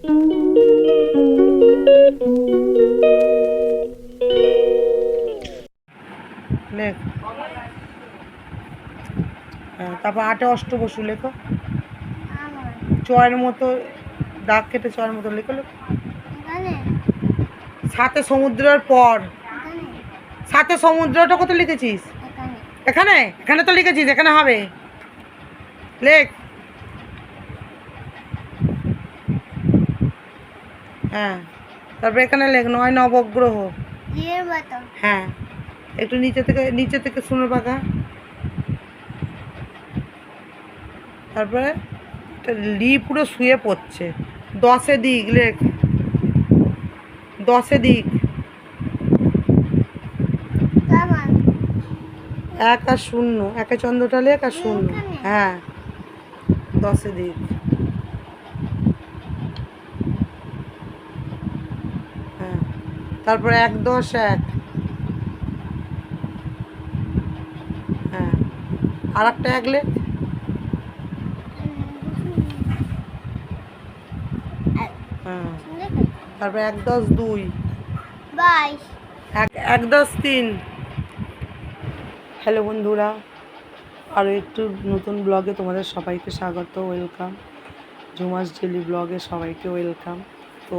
লেখ। হ্যাঁ, তারপর আটে অষ্টবসু লেখো, চয়ের মতো দাগ কেটে চয়ের মতো লেখো লেখো। সাথে সমুদ্রের পর, সাথে সমুদ্রটা কোথায় লিখেছিস? এখানে, এখানে তো লিখেছিস, এখানে হবে। লেখ। হ্যাঁ, তারপর এখানে লেখ ৯ নবগ্রহ। হ্যাঁ, একটু নিচে থেকে শুনে পাকা। তারপরে লি পুরো শুয়ে পড়ছে। 10 দিক লেখ, 10 দিক। 1 আর 0, একে চন্দ্রটা লেখ আর 0। হ্যাঁ, 10 দিক। হ্যাঁ, তারপরে 1 10 1। হ্যাঁ, আর একটা 1 লেখ। হ্যাঁ, তারপরে 1 10 2, 1 10 3। হ্যালো বন্ধুরা, আরও একটু নতুন ব্লগে তোমাদের সবাইকে স্বাগত, ওয়েলকাম। ঝুমাস ডেলি ব্লগে সবাইকে ওয়েলকাম। তো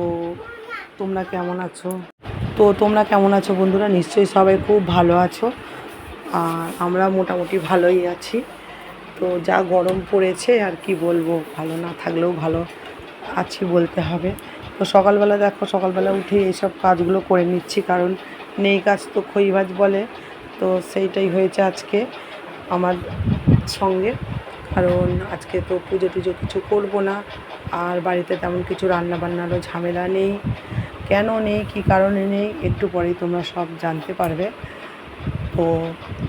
তোমরা কেমন আছো বন্ধুরা? নিশ্চয়ই সবাই খুব ভালো আছো, আর আমরা মোটামুটি ভালোই আছি। তো যা গরম পড়েছে আর কি বলবো, ভালো না থাকলেও ভালো আছি বলতে হবে। তো সকালবেলা দেখো, সকালবেলা উঠে এইসব কাজগুলো করে নিচ্ছি, কারণ নেই কাজ তো খইভাজ বলে। তো সেইটাই হয়েছে আজকে আমার সঙ্গে, কারণ আজকে তো পুজো টুজো কিছু করবো না, আর বাড়িতে তেমন কিছু রান্নাবান্নারও ঝামেলা নেই। কেন নেই, কী কারণে নেই, একটু পরেই তোমরা সব জানতে পারবে। তো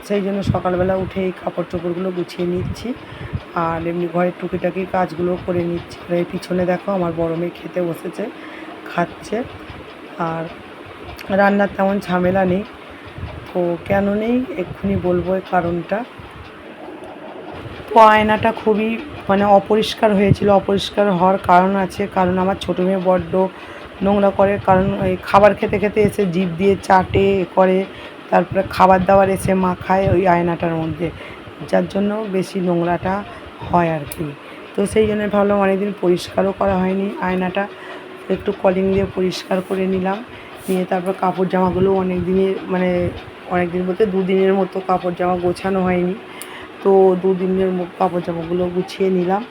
সেই জন্য সকালবেলা উঠে এই কাপড় চোপড়গুলো গুছিয়ে নিচ্ছি, আর এমনি ঘরের টুকিটাকি কাজগুলো করে নিচ্ছি। আর এই পিছনে দেখো আমার বড় মেয়ে খেতে বসেছে, খাচ্ছে। আর রান্নার তেমন ঝামেলা নেই। তো কেন নেই এক্ষুনি বলবো এই কারণটা। তো আয়নাটা খুবই অপরিষ্কার হয়েছিল। অপরিষ্কার হওয়ার কারণ আছে, কারণ আমার ছোটো মেয়ে বড্ড নোংরা করে, কারণ ওই খাবার খেতে খেতে এসে জিভ দিয়ে চাটে করে, তারপরে খাবার দাবার এসে মাখায় ওই আয়নাটার মধ্যে, যার জন্য বেশি নোংরাটা হয় আর কি। তো সেই জন্য ভাবলাম, অনেকদিন পরিষ্কারও করা হয়নি আয়নাটা, একটু কলিং দিয়ে পরিষ্কার করে নিলাম। নিয়ে তারপর কাপড় জামাগুলো অনেক দিন বলতে 2 দিনের মতো কাপড় জামা গোছানো হয়নি। তো 2 দিনের কাপড় জামাগুলো গুছিয়ে নিলাম,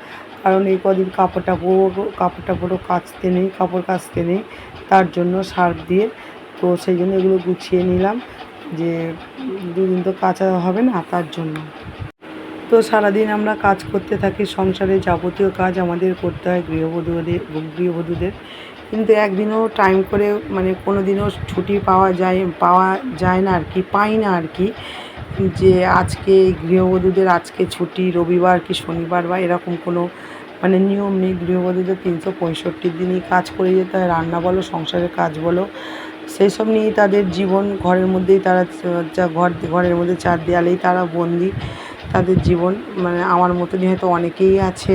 কারণ এই কদিন কাপড় টাপড়ও কাপড় কাচতে নেই, তার জন্য সার্ফ দিয়ে। তো সেই জন্য এগুলো গুছিয়ে নিলাম, যে 2 দিন তো কাচা হবে না, তার জন্য। তো সারাদিন আমরা কাজ করতে থাকি, সংসারে যাবতীয় কাজ আমাদের করতে হয় গৃহবধূদের। কিন্তু একদিনও টাইম করে কোনো দিনও ছুটি পাওয়া যায় না আর কি, পাই না আর কি, যে আজকে গৃহবধূদের আজকে ছুটি, রবিবার কি শনিবার বা এরকম কোনো নিয়ম নেই। গৃহবধূদের 365 দিনই কাজ করে যেতে হয়, রান্না বলো, সংসারের কাজ বলো, সেই সব নিয়েই তাদের জীবন। ঘরের মধ্যেই তারা ঘরের মধ্যে 4 দেয়ালেই তারা বন্দি, তাদের জীবন। আমার মতনই হয়তো অনেকেই আছে।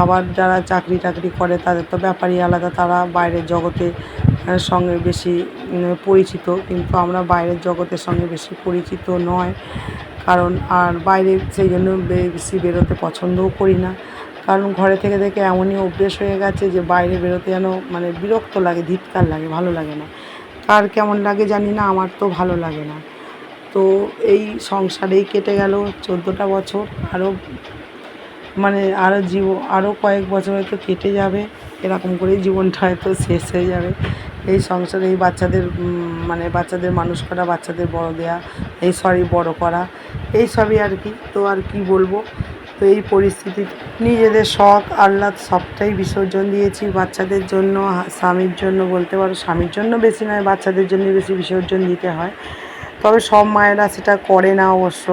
আবার যারা চাকরি টাকরি করে তাদের তো ব্যাপারই আলাদা, তারা বাইরের জগতে সঙ্গে বেশি পরিচিত, কিন্তু আমরা বাইরের জগতের সঙ্গে বেশি পরিচিত নয়। কারণ আর বাইরে সেই জন্য বেশি বেরোতে পছন্দও করি না, কারণ ঘরে থেকে এমনই অভ্যেস হয়ে গেছে যে বাইরে বেরোতে যেন বিরক্ত লাগে, ধিক্কার লাগে, ভালো লাগে না। কার কেমন লাগে জানি না, আমার তো ভালো লাগে না। তো এই সংসারেই কেটে গেল 14টা বছর। আরও কয়েক বছর হয়তো কেটে যাবে, এরকম করেই জীবনটা হয়তো শেষ হয়ে যাবে। এই সংসারে এই বাচ্চাদের মানুষ করা, বাচ্চাদের বড় করা, এই সবই আর কি। তো আর কি বলবো, তো এই পরিস্থিতি নিজেদের শখ আহ্লাদ সবটাই বিসর্জন দিয়েছি বাচ্চাদের জন্য, স্বামীর জন্য বলতে পারো, স্বামীর জন্য বেশি নয়, বাচ্চাদের জন্য বেশি বিসর্জন দিতে হয়। তবে সব মায়েরা সেটা করে না অবশ্য,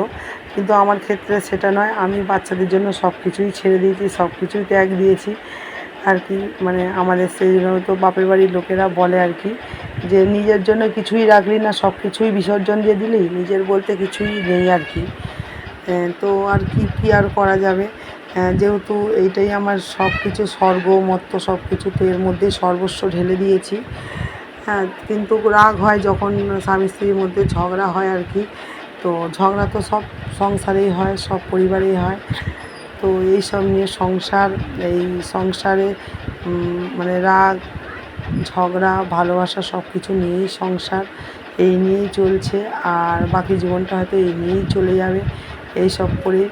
কিন্তু আমার ক্ষেত্রে সেটা নয়। আমি বাচ্চাদের জন্য সব কিছুই ছেড়ে দিয়েছি, সব কিছুই ত্যাগ দিয়েছি আর কি। আমাদের সেই জন্য তো বাপের বাড়ির লোকেরা বলে আর কি, যে নিজের জন্য কিছুই রাখলি না, সব কিছুই বিসর্জন দিয়ে দিলি, নিজের বলতে কিছুই নেই আর কি। তো আর কি আর করা যাবে। যেহেতু এইটাই আমার সব কিছু স্বর্গ মত্ত সব কিছু, তো এর মধ্যে সর্বস্ব ঢেলে দিয়েছি। হ্যাঁ, কিন্তু রাগ হয় যখন স্বামী স্ত্রীর মধ্যে ঝগড়া হয় আর কি। তো ঝগড়া তো সব সংসারেই হয়, সব পরিবারেই হয়। তো এই সব নিয়ে সংসার, এই সংসারে মানে রাগ ঝগড়া ভালোবাসা সব কিছু নিয়েই সংসার, এই নিয়েই চলছে। আর বাকি জীবনটা হয়তো এই নিয়েই চলে যাবে এই সব করে।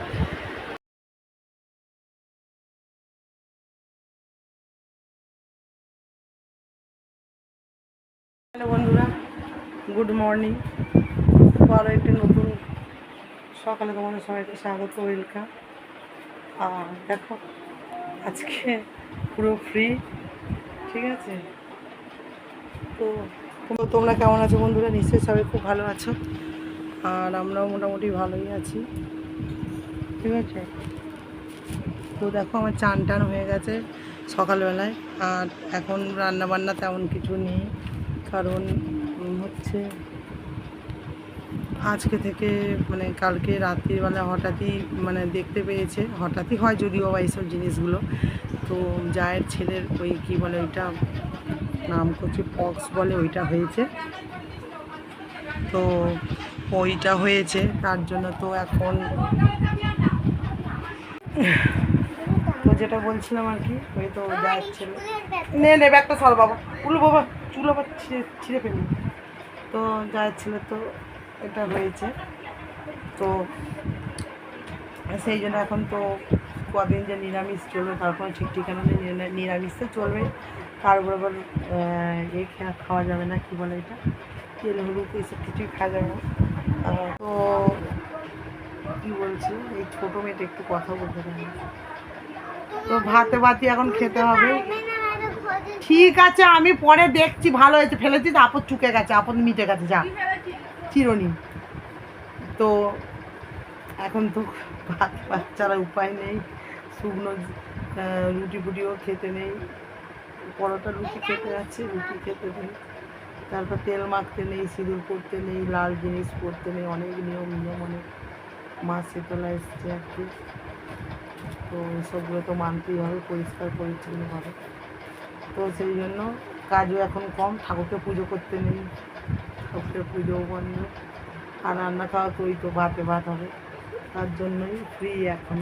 হ্যালো বন্ধুরা, গুড মর্নিং। আরও একটি নতুন সকালে তোমাদের সবাইকে স্বাগত, ওয়েলকাম। আর দেখো আজকে পুরো ফ্রি, ঠিক আছে। তো তোমরা কেমন আছো বন্ধুরা? নিশ্চয়ই সবাই খুব ভালো আছো, আর আমরাও মোটামুটি ভালোই আছি, ঠিক আছে। তো দেখো আমার চান টান হয়ে গেছে সকালবেলায়, আর এখন রান্না বান্না তেমন কিছু নেই, কারণ হচ্ছে আজকে থেকে মানে কালকে রাত্রিবেলা হঠাৎই মানে দেখতে পেয়েছে, হঠাৎই হয় যদিও বা এইসব জিনিসগুলো। তো জায়ের ছেলের ওই কী বলে ওইটা নাম করছে পক্স বলে, ওইটা হয়েছে। তো ওইটা হয়েছে তার জন্য তো এখন তো যেটা বলছিলাম আর কি, ওই তো জায়ের ছেলে নে ব্যাগটা সর বাবা, উলো বাবা, চুল আবার ছিঁড়ে ফেলবি। তো জায়ের ছেলে তো এটা হয়েছে, তো সেই জন্য এখন তো কদিন যে নিরামিষ চলবে তার কোনো ঠিক ঠিকানা নেই। নিরামিষ তো চলবে, তার উপর আবার খাওয়া যাবে না, কী বলে এটা, তেল হলুদ এইসব কিছুই খাওয়া যাবে না। তো কী বলছি, এই ছোটো মেয়েটা একটু কথা বলতে পারে, তো ভাতে ভাতি এখন খেতে হবে। ঠিক আছে, আমি পরে দেখছি, ভালো হয়েছে ফেলেছি তো, আপদ চুকে গেছে, আপদ মিটে গেছে, যা চিরনি। তো এখন তো বাচ্চারা উপায় নেই, শুকনো রুটি ফুটিও খেতে নেই, পরোটা রুটি খেতে যাচ্ছে, রুটি খেতে নেই, তারপর তেল মাখতে নেই, সিঁদুর পরতে নেই, লাল জিনিস পরতে নেই, অনেক নিয়ম অনেক মা শীতলা এসছে আর কি। তো এসবগুলো তো মানতেই হবে, পরিষ্কার পরিচ্ছন্নভাবে। তো সেই জন্য কাজও এখন কম, ঠাকুরকে পুজো করতে নেই, ঠাকুরের পুজোও বন্ধ, আর রান্না খাওয়া তো ওই তো ভাতে ভাত হবে, তার জন্যই ফ্রি এখন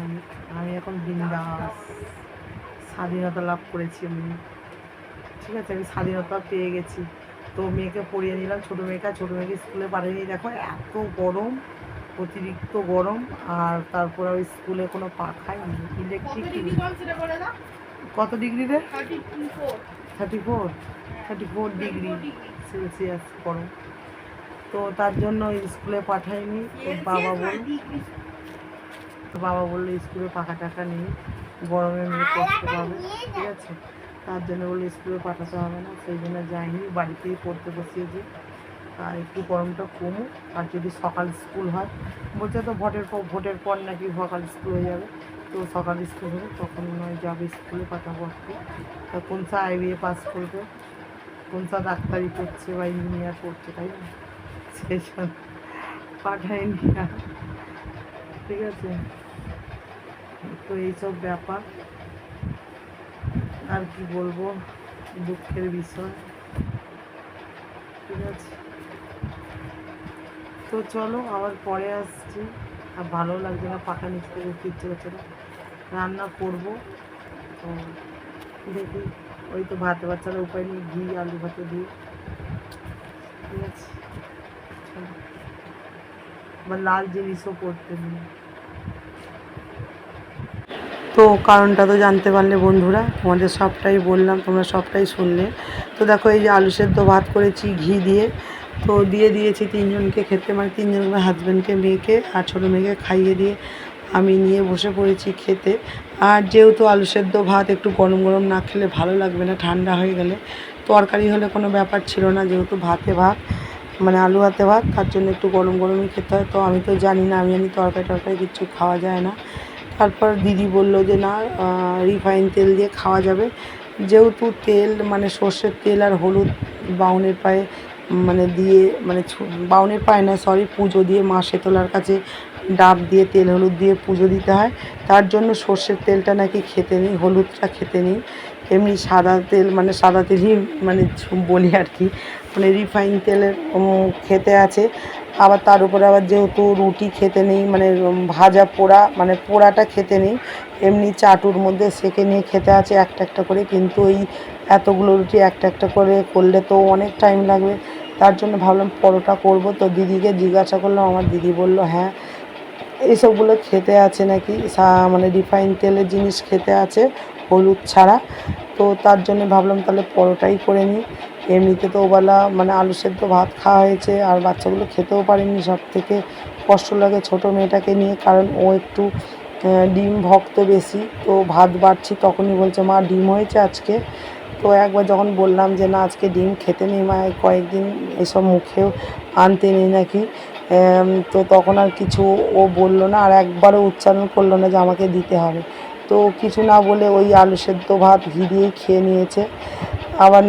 আমি এখন বিন্দাস স্বাধীনতা লাভ করেছি আমি, ঠিক আছে। আমি স্বাধীনতা পেয়ে গেছি। তো মেয়েকে পড়িয়ে নিলাম, ছোটো মেয়েকে স্কুলে পাঠিয়ে নিয়ে, দেখো এত গরম, অতিরিক্ত গরম। আর তারপর ওই স্কুলে কোনো পাখাই নেই, ইলেকট্রিক কত ডিগ্রি রে? 34 ডিগ্রি সেলসিয়াস গরম। তো তার জন্য স্কুলে পাঠাইনি। বাবা বললো স্কুলে পাখা টাকা নেই, গরমে মেয়ে কষ্ট পাবে, ঠিক আছে। তার জন্য বললো স্কুলে পাঠাতে হবে না, সেই জন্য যাইনি, বাড়িতেই পড়তে বসিয়েছি। আর একটু গরমটা কমুক, আর যদি সকাল স্কুল হয়, বলছে তো ভোটের পর নাকি সকাল স্কুল হয়ে যাবে। তো সকাল স্কুল হবে তখন নয় যাবে, স্কুলে পাঠাবো একটু। তা কোন সা IBA পাস করবে, কোন সা ডাক্তারি করছে বা ইঞ্জিনিয়ার করছে, তাই না, সেই সব পাঠায়নি, ঠিক আছে। তো এইসব ব্যাপার, আর কি বলবো, দুঃখের বিষয়, ঠিক আছে। তো চলো আবার পরে আসছি। আর ভালো লাগছে না, পাখা নিচে থেকে উঠতে ইচ্ছে করছে না, রান্না করবো। তো দেখি, ওই তো ভাতে বাচ্চারা উপায় নেই, ঘি আলু ভাতে দিয়ে, ঠিক আছে। আবার লাল জিনিসও করতে নেই। তো কারণটা তো জানতে পারলে বন্ধুরা, তোমাদের সবটাই বললাম, তোমরা সবটাই শুনলে। তো দেখো এই যে আলু সেদ্ধ ভাত করেছি ঘি দিয়ে, তো দিয়ে দিয়েছি তিনজনকে খেতে, মানে তিনজন, হাজব্যান্ডকে, মেয়েকে আর ছোটো মেয়েকে খাইয়ে দিয়ে আমি নিয়ে বসে পড়েছি খেতে। আর যেহেতু আলু সেদ্ধ ভাত একটু গরম গরম না খেলে ভালো লাগবে না, ঠান্ডা হয়ে গেলে। তরকারি হলে কোনো ব্যাপার ছিল না, যেহেতু ভাতে ভাত মানে আলু ভাতে ভাত, তার জন্য একটু গরম গরমই খেতে হয়। তো আমি তো জানি না, আমি তরকারি কিচ্ছু খাওয়া যায় না। তারপর দিদি বলল যে না, রিফাইন তেল দিয়ে খাওয়া যাবে, যেহেতু তেল মানে সর্ষের তেল আর হলুদ বাউনের পায়ে মানে দিয়ে মানে বাউনের পায় না, সরি, পুজো দিয়ে মা শেতলার কাছে ডাব দিয়ে তেল হলুদ দিয়ে পুজো দিতে হয়। তার জন্য সর্ষের তেলটা নাকি খেতে নেই, হলুদটা খেতে নেই, এমনি সাদা তেল মানে সাদা তেলই মানে বলি আর কি, মানে রিফাইন তেলের খেতে আছে। আবার তার উপরে আবার যেহেতু রুটি খেতে নেই, মানে ভাজা পোড়া মানে পোড়াটা খেতে নেই, এমনি চাটুর মধ্যে সেঁকে নিয়ে খেতে আছে একটা একটা করে। কিন্তু ওই এতগুলো রুটি একটা একটা করে করলে তো অনেক টাইম লাগবে, তার জন্য ভাবলাম পরোটা করব। তো দিদিকে জিজ্ঞাসা করলাম, আমার দিদি বলল হ্যাঁ এইসবগুলো খেতে আছে নাকি, মানে রিফাইন তেলের জিনিস খেতে আছে হলুদ ছাড়া। তো তার জন্য ভাবলাম তাহলে পরোটাই করে নিই। এমনিতে তো ওবেলা মানে আলু সেদ্ধ ভাত খাওয়া হয়েছে, আর বাচ্চাগুলো খেতেও পারেনি, সব থেকে কষ্ট লাগে ছোটো মেয়েটাকে নিয়ে, কারণ ও একটু ডিম ভক্ত বেশি। তো ভাত বাড়ছি তখনই বলছে মা ডিম হয়েছে আজকে। তো একবার যখন বললাম যে না আজকে ডিম খেতে নেই মা, কয়েকদিন এসব মুখেও আনতে নেই নাকি, তো তখন আর কিছু ও বললো না, আর একবারও উচ্চারণ করলো না যে আমাকে দিতে হবে। তো কিছু না বলে ওই আলু সেদ্ধ ভাত ঘি দিয়েই খেয়ে নিয়েছে। আবার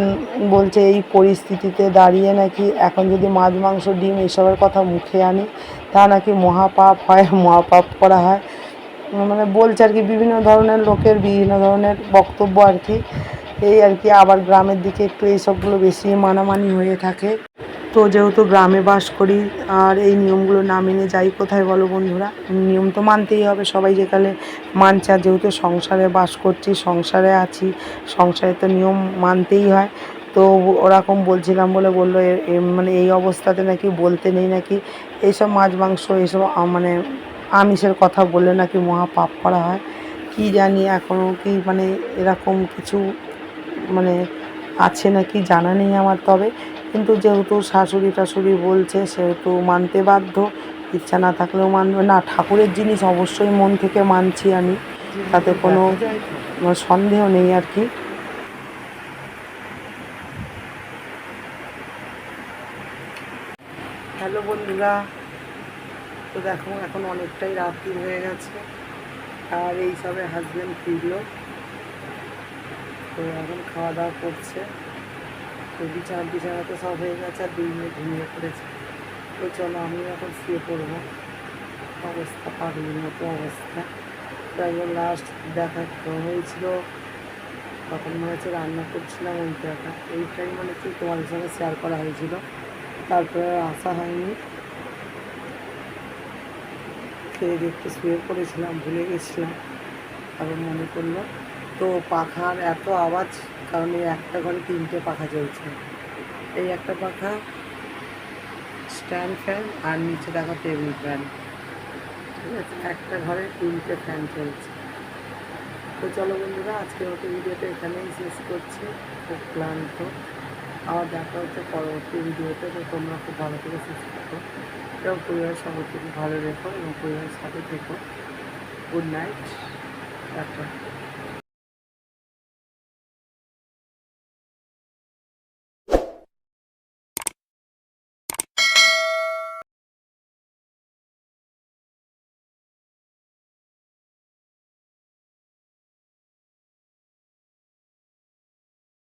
বলছে এই পরিস্থিতিতে দাঁড়িয়ে নাকি এখন যদি মাছ মাংস ডিম এসবের কথা মুখে আনি তা নাকি মহাপাপ হয়, মহাপাপ করা হয়, মানে বলছে আর কি, বিভিন্ন ধরনের লোকের বিভিন্ন ধরনের বক্তব্য আর কি, এই আর কি। আবার গ্রামের দিকে একটু এইসবগুলো বেশি মানামানি হয়ে থাকে। তো যেহেতু গ্রামে বাস করি আর এই নিয়মগুলো না মেনে যাই কোথায় বলো বন্ধুরা, নিয়ম তো মানতেই হবে, সবাই যেখানে মানছে। আর যেহেতু সংসারে বাস করছি, সংসারে আছি, সংসারে তো নিয়ম মানতেই হয়। তো ওরকম বলছিলাম বলে বললো মানে এই অবস্থাতে নাকি বলতে নেই নাকি, এইসব মাছ মাংস এইসব মানে আমিষের কথা বললে নাকি মহা পাপ করা হয়। কি জানি এখনও কি মানে এরকম কিছু মানে আছে নাকি জানা নেই আমার। তবে কিন্তু যেহেতু শাশুড়ি টাশুড়ি বলছে সেহেতু মানতে বাধ্য, ইচ্ছা না থাকলেও মানবে না। ঠাকুরের জিনিস অবশ্যই মন থেকে মানছি আমি, তাতে কোনো সন্দেহ নেই আর কি। হ্যালো বন্ধুরা, তো দেখো এখন অনেকটাই রাত্রি হয়ে গেছে, আর এই সবে হাজব্যান্ড ফিরলো, তো এখন খাওয়া দাওয়া করছে। তো বিছানা তো সব হয়ে গেছে, আর 2 মিনিট ঘুমিয়ে পড়েছে। তো চলো আমি এখন শুয়ে পড়বো, অবস্থা পাগলের মতো অবস্থা। তো একবার লাস্ট দেখা হয়েছিল তখন মনে হচ্ছে রান্না করছিলাম, ওই দেখা এইটাই মানে কি তোমাদের সঙ্গে শেয়ার করা হয়েছিল। তারপরে আসা হয়নি, খেয়ে দেখতে শুয়ে পড়েছিলাম, ভুলে গেছিলাম, আবার মনে পড়লো। তো পাখার এত আওয়াজ, কারণ এই একটা ঘরে 3টে পাখা চলছে, এই একটা পাখা স্ট্যান্ড ফ্যান আর নিচে দেখো টেবিল ফ্যান, ঠিক আছে, একটা ঘরে 3টে ফ্যান চলছে। তো চলো বন্ধুরা, আজকের মতো ভিডিওটা এখানেই শেষ করছি, খুব ক্লান্ত। আবার দেখা হচ্ছে পরবর্তী ভিডিওতে। তো তোমরা খুব ভালো থেকে সুস্থ থাকো এবং পরিবারের সবাইকে খুব ভালো রেখো এবং পরিবারের সাথে থেকো। Good night, tata.